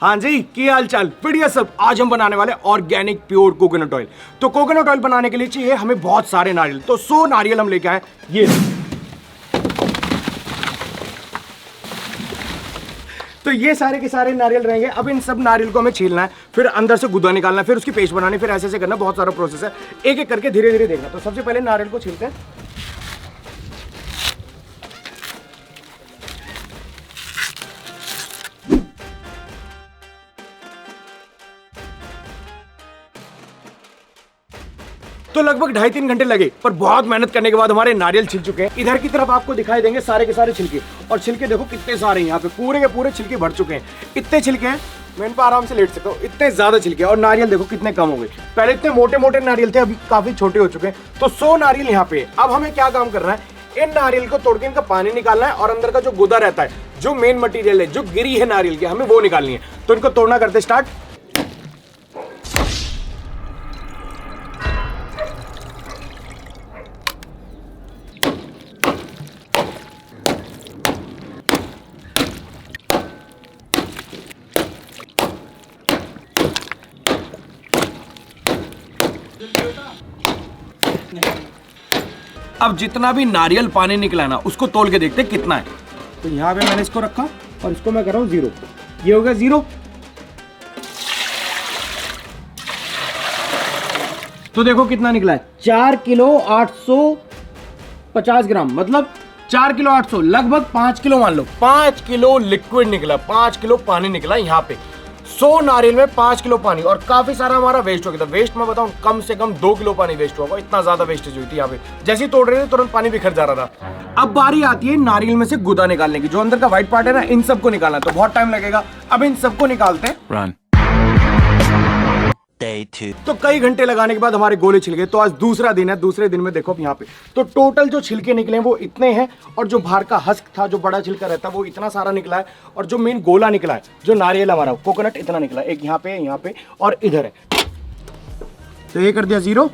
हाँ जी, क्या हाल चाल, बढ़िया सब। आज हम बनाने वाले ऑर्गेनिक प्योर कोकोनट ऑयल। तो कोकोनट ऑयल बनाने के लिए चाहिए हमें बहुत सारे नारियल। तो 100 नारियल हम लेके आए। ये तो ये सारे के सारे नारियल रहेंगे। अब इन सब नारियल को हमें छीलना है, फिर अंदर से गुदा निकालना है, फिर उसकी पेस्ट बनानी, फिर ऐसे ऐसे करना। बहुत सारा प्रोसेस है, एक एक करके धीरे धीरे देखना। तो सबसे पहले नारियल को छीलते हैं। तो लगभग 2.5-3 घंटे लगे, पर बहुत मेहनत करने के बाद हमारे नारियल छिल चुके हैं। इधर की तरफ आपको दिखाई देंगे सारे के सारे छिलके, और छिलके देखो कितने सारे हैं। यहाँ पे पूरे के पूरे छिलके भर चुके हैं। इतने छिलके हैं, मैं इन पर आराम से लेट सकता हूँ। इतने ज्यादा छिलके, और नारियल देखो कितने कम हो गए। पहले इतने मोटे मोटे नारियल थे, अभी काफी छोटे हो चुके हैं। तो 100 नारियल यहाँ पे। अब हमें क्या काम करना है, इन नारियल को तोड़ के इनका पानी निकालना है, और अंदर का जो गुदा रहता है, जो मेन मटेरियल है, जो गिरी है नारियल की, हमें वो निकालनी है। तो इनको तोड़ना करते स्टार्ट। अब जितना भी नारियल पानी निकला ना, उसको तोल के देखते कितना है। तो यहां पे मैंने इसको रखा, और इसको मैं कर रहा हूं 0। ये हो गया 0। तो देखो कितना निकला है, 4 किलो 850 ग्राम, मतलब 4 किलो 800, लगभग 5 किलो मान लो। 5 किलो लिक्विड निकला, 5 किलो पानी निकला यहाँ पे। 100 नारियल में 5 किलो पानी, और काफी सारा हमारा वेस्ट हो गया था। वेस्ट मैं बताऊं, कम से कम 2 किलो पानी वेस्ट हुआ। इतना ज्यादा वेस्टेज हुई थी यहाँ पे। जैसे ही तोड़ रहे थे तुरंत पानी बिखर जा रहा था। अब बारी आती है नारियल में से गुदा निकालने की। जो अंदर का व्हाइट पार्ट है ना, इन सबको निकालना है, तो बहुत टाइम लगेगा। अब इन सबको निकालते हैं। तो कई घंटे लगाने के बाद हमारे गोले छिल गए। तो आज दूसरा दिन है। दूसरे दिन में देखो यहाँ पे, तो टोटल जो छिलके निकले वो इतने हैं, और जो बाहर का हस्क था, जो बड़ा छिलका रहता है, वो इतना सारा निकला है। और जो मेन गोला निकला है, जो नारियल हमारा कोकोनट, इतना निकला है। एक यहाँ पे और इधर है। तो ये कर दिया 0।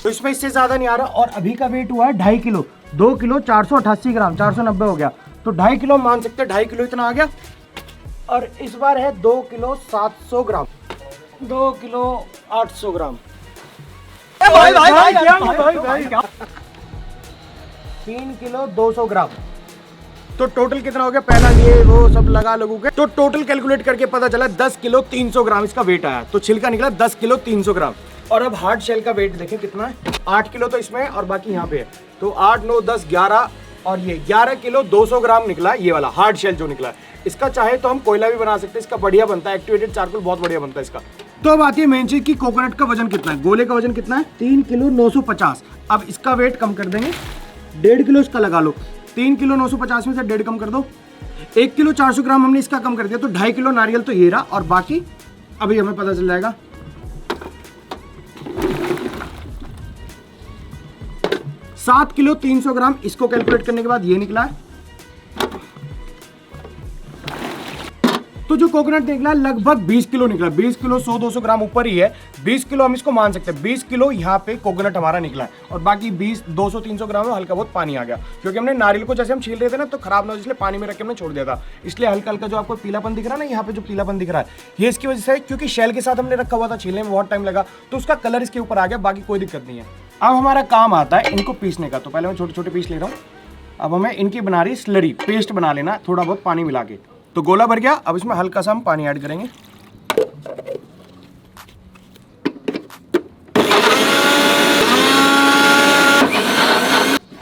तो इसमें इससे ज्यादा नहीं आ रहा। और अभी का वेट हुआ है 2.5 किलो। 2 किलो 488 ग्राम, 490 हो गया। तो 2.5 किलो मान सकते हैं, 2.5 किलो इतना आ गया। और इस बार है 2 किलो 700 ग्राम, 2 किलो 800 ग्राम। 3 किलो 200 ग्राम। तो टोटल कितना हो गया, पहला ये वो सब लगा लोगों के। तो टोटल कैलकुलेट करके पता चला 10 किलो 300 ग्राम इसका वेट आया। तो छिलका निकला 10 किलो 300 ग्राम। और अब हार्ड शेल का वेट देखें कितना है। 8 किलो तो इसमें है, और बाकी यहाँ पे है। तो 8, 9, 10, 11, और ये 11 किलो 200 ग्राम निकला। ये वाला हार्ड शेल जो निकला है, इसका चाहे तो हम कोयला भी बना सकते हैं। इसका बढ़िया बनता है, एक्टिवेटेड चारकोल बहुत बढ़िया बनता है इसका। तो अब आती है मेन चीज की कोकोनट का वजन कितना है। गोले का वजन कितना है, 3 किलो 950। अब इसका वेट कम कर देंगे, 1.5 किलो इसका लगा लो। 3 किलो 950 में से 1.5 कम कर दो। 1 किलो 400 ग्राम हमने इसका कम कर दिया। तो 2.5 किलो नारियल तो ये रहा, और बाकी अभी हमें पता चल जाएगा। 7 किलो 300 ग्राम, इसको कैलकुलेट करने के बाद ये निकला है। तो जो कोकोनट निकला लगभग 20 किलो निकला। 20 किलो 100-200 ग्राम ऊपर ही है। 20 किलो हम इसको मान सकते हैं। 20 किलो यहाँ पे कोकोनट हमारा निकला है, और बाकी 200-300 ग्राम में हल्का बहुत पानी आ गया। क्योंकि हमने नारियल को जैसे हम छील रहे थे ना, तो खराब ना हो, इसलिए पानी में रख के हमने छोड़ दिया था। इसलिए हल्का हल्का जो आपको पीलापन दिख रहा है ना, यहाँ पे जो पीलापन दिख रहा है, ये इसकी वजह से, क्योंकि शेल के साथ हमने रखा हुआ था, छीलने में बहुत टाइम लगा, तो उसका कलर इसके ऊपर आ गया। बाकी कोई दिक्कत नहीं है। अब हमारा काम आता है इनको पीसने का। तो पहले मैं छोटे छोटे पीस ले रहा हूँ। अब हमें इनकी बना रही स्लरी, पेस्ट बना लेना, थोड़ा बहुत पानी मिला के। तो गोला भर गया। अब इसमें हल्का सा हम पानी ऐड करेंगे।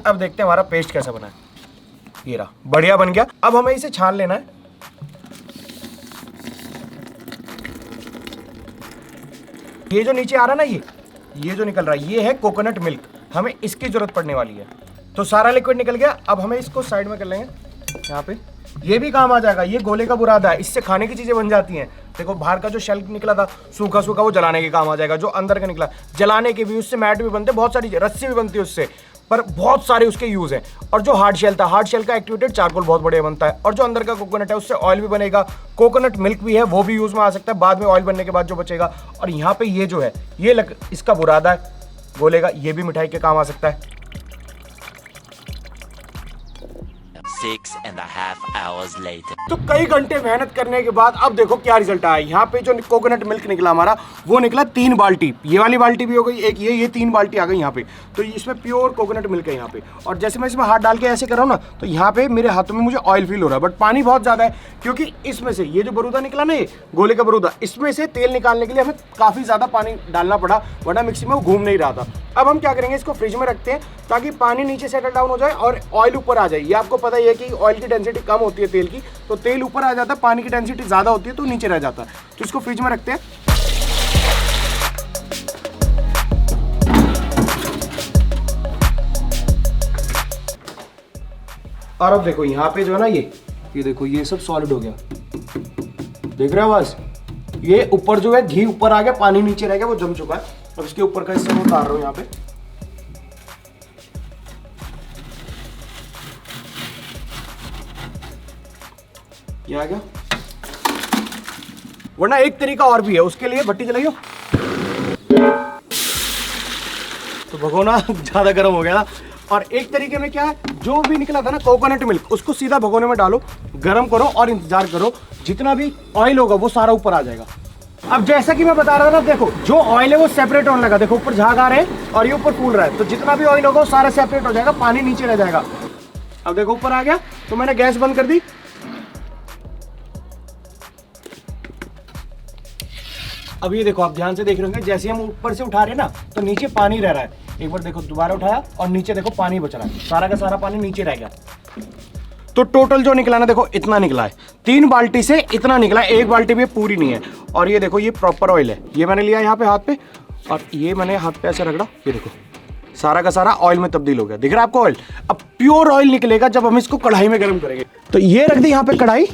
अब देखते हैं हमारा पेस्ट कैसा बना है। ये रहा, बढ़िया बन गया। अब हमें इसे छान लेना है। ये जो नीचे आ रहा है ना, ये जो निकल रहा है, ये है कोकोनट मिल्क। हमें इसकी जरूरत पड़ने वाली है। तो सारा लिक्विड निकल गया। अब हमें इसको साइड में कर लेंगे। यहाँ पे ये भी काम आ जाएगा। ये गोले का बुरादा है, इससे खाने की चीजें बन जाती हैं। देखो बाहर का जो शेल निकला था सूखा सूखा, वो जलाने के काम आ जाएगा। जो अंदर का निकला, जलाने के भी, उससे मैट भी बनते, बहुत सारी रस्सी भी बनती है उससे, पर बहुत सारे उसके यूज हैं। और जो हार्ड शेल था, हार्ड शेल का एक्टिवेटेड चारकोल बहुत बढ़िया बनता है। और जो अंदर का कोकोनट है, उससे ऑयल भी बनेगा। कोकोनट मिल्क भी है, वो भी यूज में आ सकता है बाद में, ऑयल बनने के बाद जो बचेगा। और यहाँ पे ये जो है, ये इसका बुरादा है गोले का, ये भी मिठाई के काम आ सकता है। 6.5 hours later. तो कई घंटे मेहनत करने के बाद अब देखो क्या रिजल्ट आया। यहाँ पे जो कोकोनट मिल्क निकला हमारा वो निकला 3 बाल्टी। ये वाली बाल्टी भी हो गई एक, ये 3 बाल्टी आ गई यहाँ पे। तो इसमें प्योर कोकोनट मिल्क है यहाँ पे। और जैसे मैं इसमें हाथ डाल के ऐसे कर रहा हूँ ना, तो यहाँ पे मेरे हाथों में मुझे ऑयल फील हो रहा है, बट पानी बहुत ज्यादा है क्योंकि इसमें से ये जो बरूदा निकला ना, ये गोले का बरूदा, इसमें से तेल निकालने के लिए हमें काफी ज्यादा पानी डालना पड़ा, वरना मिक्सी में वो घूम नहीं रहा था। अब हम क्या करेंगे, इसको फ्रिज में रखते हैं ताकि पानी नीचे सेटल डाउन हो जाए और ऑयल ऊपर आ जाए। ये आपको पता ही है कि ऑयल की डेंसिटी कम होती है तेल की, तो तेल ऊपर आ जाता है, पानी की डेंसिटी ज्यादा होती है तो नीचे रह जाता है। तो इसको फ्रिज में रखते हैं। और अब देखो यहाँ पे जो है ना, ये देखो ये सब सॉलिड हो गया, देख रहे हो आवाज, ये ऊपर जो है घी ऊपर आ गया, पानी नीचे रह गया, वो जम चुका है। अब इसके ऊपर का हिस्सा मैं उतार रहा हूँ यहाँ पे। ये आ गया। वरना एक तरीका और भी है, उसके लिए भट्टी जलाइयो। तो भगोना ज्यादा गर्म हो गया था। और एक तरीके में क्या है, जो भी निकला था ना कोकोनट मिल्क, उसको सीधा भगोने में डालो, गर्म करो और इंतजार करो, जितना भी ऑयल होगा वो सारा ऊपर आ जाएगा। अब जैसा कि मैं बता रहा था ना, देखो जो ऑयल है वो सेपरेट होने लगा, देखो ऊपर झाग आ रहे हैं और ये ऊपर फूल रहा है, तो जितना भी ऑयल होगा वो सारा सेपरेट हो जाएगा, पानी नीचे रह जाएगा। अब देखो ऊपर आ गया, तो मैंने गैस बंद कर दी। अब ये देखो, आप ध्यान से देख रहे होंगे, जैसे हम ऊपर से उठा रहे हैं ना, तो नीचे पानी रह रहा है। एक बार देखो, दोबारा उठाया और नीचे देखो पानी बच रहा है, सारा का सारा पानी नीचे रह गया। तो टोटल जो निकला ना, देखो इतना निकला है, 3 बाल्टी से इतना निकला है, 1 बाल्टी भी पूरी नहीं है। और ये देखो, ये प्रॉपर ऑयल है, ये मैंने लिया यहाँ पे हाथ पे, और ये मैंने हाथ पे ऐसे रगड़ा, ये देखो सारा का सारा ऑयल में तब्दील हो गया। दिख रहा है आपको ऑयल? अब प्योर ऑयल निकलेगा जब हम इसको कढ़ाई में गर्म करेंगे। तो ये रख दी यहाँ पे कढ़ाई,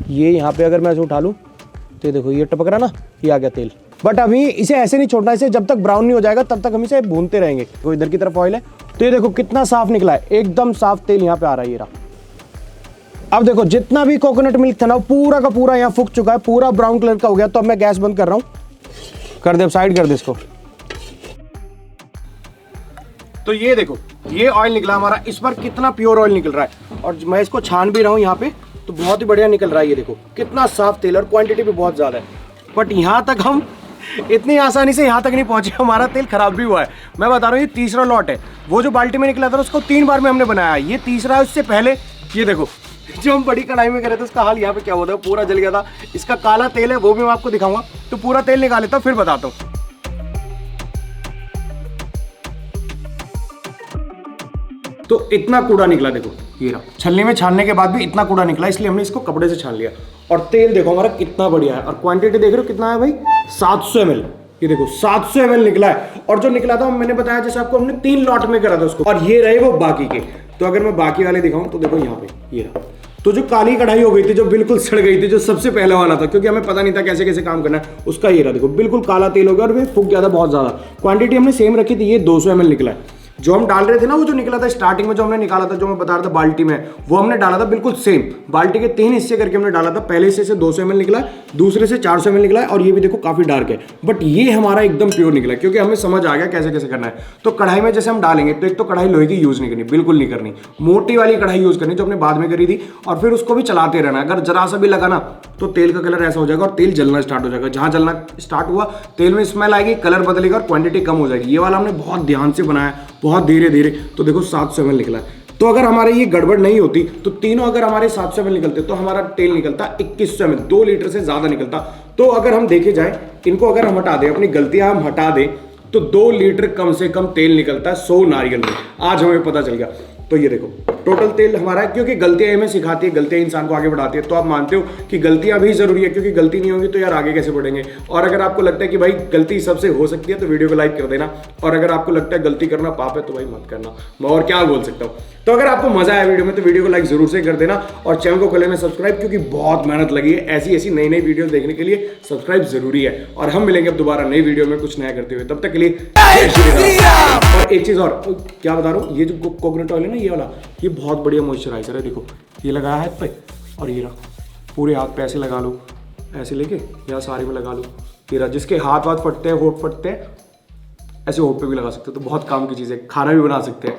ये यहाँ पे अगर मैं इसे उठा लूँ तो ये देखो, ये टपक रहा ना, ये आ गया तेल। बट अभी इसे ऐसे नहीं छोड़ना, इसे जब तक ब्राउन नहीं हो जाएगा तब तक हम इसे भूनते रहेंगे। तो इधर की तरफ ऑयल है, तो ये देखो कितना साफ निकला है, एकदम साफ तेल यहाँ पे आ रहा है, ये रहा। अब देखो जितना भी कोकोनट मिल्क था ना, पूरा का पूरा यहाँ फूक चुका है, पूरा ब्राउन कलर का हो गया। तो अब मैं गैस बंद कर रहा हूँ, कर दे साइड कर दे इसको। तो ये देखो, ये ऑयल निकला हमारा, इस पर कितना प्योर ऑयल निकल रहा है। और मैं इसको छान भी रहा हूँ यहाँ पे, तो बहुत ही बढ़िया निकल रहा है। ये देखो कितना साफ तेल, और क्वांटिटी भी बहुत ज्यादा है। बट यहाँ तक हम इतनी आसानी से यहाँ तक नहीं पहुंचे, हमारा तेल खराब भी हुआ है। मैं बता रहा हूँ, ये तीसरा लॉट है। वो जो बाल्टी में निकला था उसको 3 बार में हमने बनाया, ये तीसरा है। उससे पहले ये देखो, जो हम बड़ी कढ़ाई में करे थे उसका हाल यहाँ पे क्या होता है, पूरा जल गया था। इसका काला तेल है, वो भी मैं आपको दिखाऊंगा। तो पूरा तेल निकाल लेता हूँ, फिर बताता हूँ। तो इतना कूड़ा निकला, देखो ये रहा, छलनी में छानने के बाद भी इतना कूड़ा निकला, इसलिए हमने इसको कपड़े से छान लिया। और तेल देखो हमारा कितना बढ़िया है, और क्वांटिटी देख रहे हो कितना है भाई, 700 ml। ये देखो 700 ml निकला है। और जो निकला था मैंने बताया, जैसे आपको हमने 3 लॉट में करा था उसको, और ये रहे वो बाकी के। तो अगर मैं बाकी वाले दिखाऊं तो देखो यहाँ पे ये रहा। तो जो काली कढ़ाई हो गई थी, जो बिल्कुल सड़ गई थी, जो सबसे पहले वाला था, क्योंकि हमें पता नहीं था कैसे कैसे काम करना है, उसका ये रहा। देखो बिल्कुल काला तेल हो गया, और फिर फूक गया था बहुत ज्यादा। क्वांटिटी हमने सेम रखी थी, ये 200 ml निकला है। जो हम डाल रहे थे ना, वो जो निकला था स्टार्टिंग में, जो हमने निकाला था, जो मैं बता रहा था बाल्टी में, वो हमने डाला था बिल्कुल सेम। बाल्टी के 3 हिस्से करके हमने डाला था। पहले हिस्से से 200 ml निकला, दूसरे से 400 ml निकला है, और ये भी देखो काफी डार्क है। बट ये हमारा एकदम प्योर निकला, क्योंकि हमें समझ आ गया कैसे कैसे करना है। तो कढ़ाई में जैसे हम डालेंगे, तो एक तो कढ़ाई लोहे की यूज नहीं करनी, बिल्कुल नहीं करनी, मोटी वाली कढ़ाई यूज करनी, जो हमने बाद में करी थी। और फिर उसको भी चलाते रहना, अगर जरा सा भी लगा ना, तो तेल का कलर ऐसा हो जाएगा और तेल जलना स्टार्ट हो जाएगा। जहां जलना स्टार्ट हुआ, तेल में स्मेल आएगी, कलर बदलेगा और क्वांटिटी कम हो जाएगी। ये वाला हमने बहुत ध्यान से बनाया, बहुत धीरे धीरे। तो देखो 700 ml निकला है। तो अगर हमारे ये गड़बड़ नहीं होती, तो तीनों अगर हमारे 700 ml निकलते, तो हमारा तेल निकलता 2100 ml, 2 लीटर से ज्यादा निकलता। तो अगर हम देखे जाए, इनको अगर हम हटा दें, अपनी गलतियां हम हटा दें, तो 2 लीटर कम से कम तेल निकलता है 100 नारियल में। आज हमें पता चल गया। तो ये देखो टोटल तेल हमारा है, क्योंकि गलतियां हमें सिखाती है, गलतियां इंसान को आगे बढ़ाती है। तो आप मानते हो कि गलतियां भी जरूरी है, क्योंकि गलती नहीं होगी तो यार आगे कैसे बढ़ेंगे। और अगर आपको लगता है कि भाई गलती सबसे हो सकती है, तो वीडियो को लाइक कर देना। और अगर आपको लगता है गलती करना पाप है, तो भाई मत करना। मैं और क्या बोल सकता हूँ। तो अगर आपको मजा आया वीडियो में, तो वीडियो को लाइक जरूर से कर देना, और चैनल को कर लेना सब्सक्राइब, क्योंकि बहुत मेहनत लगी है ऐसी ऐसी नई नई वीडियो देखने के लिए। सब्सक्राइब जरूरी है। और हम मिलेंगे अब दोबारा नई वीडियो में कुछ नया करते हुए, तब तक के लिए जय श्री राम। और एक चीज और क्या बता रहा हूँ, ये जो कोकोनट ऑयल है ना, ये वाला, ये बहुत बढ़िया मॉइस्चराइजर है। देखो ये लगाया हाथ पे, और ये रहा, पूरे हाथ पे ऐसे लगा लो, ऐसे लेके या सारे में लगा लो, फिर जिसके हाथ वाथ फटते हैं, होठ फटते हैं, ऐसे होठ पे भी लगा सकते हो, तो बहुत काम की चीज़ है, खाना भी बना सकते हैं।